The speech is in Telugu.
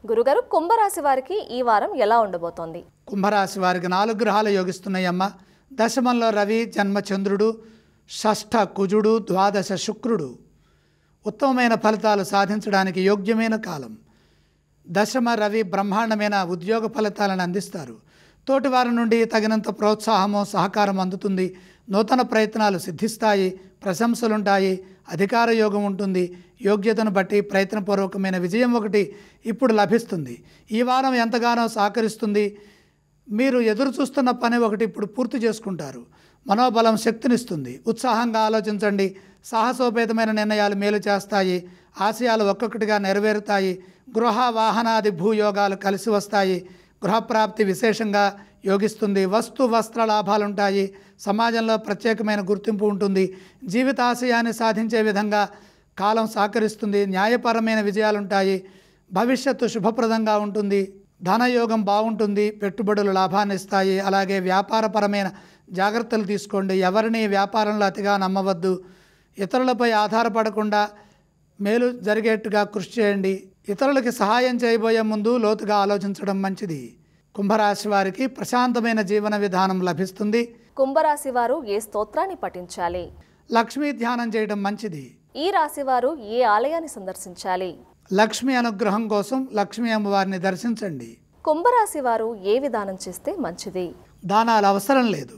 గురుగారు, కుంభరాశి వారికి ఈ వారం ఎలా ఉండబోతోంది? కుంభరాశి వారికి 4 గ్రహాలు యోగిస్తున్నాయమ్మ. దశమంలో రవి, జన్మచంద్రుడు, షష్ఠ కుజుడు, ద్వాదశ శుక్రుడు. ఉత్తమమైన ఫలితాలు సాధించడానికి యోగ్యమైన కాలం. దశమ రవి బ్రహ్మాండమైన ఉద్యోగ ఫలితాలను అందిస్తారు. తోటివారి నుండి తగినంత ప్రోత్సాహము, సహకారం అందుతుంది. నూతన ప్రయత్నాలు సిద్ధిస్తాయి. ప్రశంసలుంటాయి. అధికార యోగం ఉంటుంది. యోగ్యతను బట్టి ప్రయత్నపూర్వకమైన విజయం ఒకటి ఇప్పుడు లభిస్తుంది. ఈ వారం ఎంతగానో సహకరిస్తుంది. మీరు ఎదురు చూస్తున్న పని ఒకటి ఇప్పుడు పూర్తి చేసుకుంటారు. మనోబలం శక్తినిస్తుంది. ఉత్సాహంగా ఆలోచించండి. సాహసోపేతమైన నిర్ణయాలు మేలు చేస్తాయి. ఆశయాలు ఒక్కొక్కటిగా నెరవేరుతాయి. గృహ వాహనాది భూయోగాలు కలిసి వస్తాయి. గృహప్రాప్తి విశేషంగా యోగిస్తుంది. వస్తు వస్త్ర లాభాలుంటాయి. సమాజంలో ప్రత్యేకమైన గుర్తింపు ఉంటుంది. జీవితాశయాన్ని సాధించే విధంగా కాలం సహకరిస్తుంది. న్యాయపరమైన విజయాలుంటాయి. భవిష్యత్తు శుభప్రదంగా ఉంటుంది. ధనయోగం బాగుంటుంది. పెట్టుబడులు లాభాన్ని ఇస్తాయి. అలాగే వ్యాపారపరమైన జాగ్రత్తలు తీసుకోండి. ఎవరిని వ్యాపారంలో అతిగా నమ్మవద్దు. ఇతరులపై ఆధారపడకుండా మేలు జరిగేట్టుగా కృషి చేయండి. ఇతరులకి సహాయం చేయబోయే ముందు లోతుగా ఆలోచించడం మంచిది. కుంభరాశి వారికి ప్రశాంతమైన జీవన విధానం లభిస్తుంది. కుంభరాశి వారు ఏ స్తోత్రాన్ని పఠించాలి? లక్ష్మీ ధ్యానం చేయడం మంచిది. ఈ రాశి వారు ఏ ఆలయాన్ని సందర్శించాలి? లక్ష్మీ అనుగ్రహం కోసం లక్ష్మీ అమ్మవారిని దర్శించండి. కుంభరాశి వారు ఏ విధానం చేస్తే మంచిది? దానాలు అవసరం లేదు.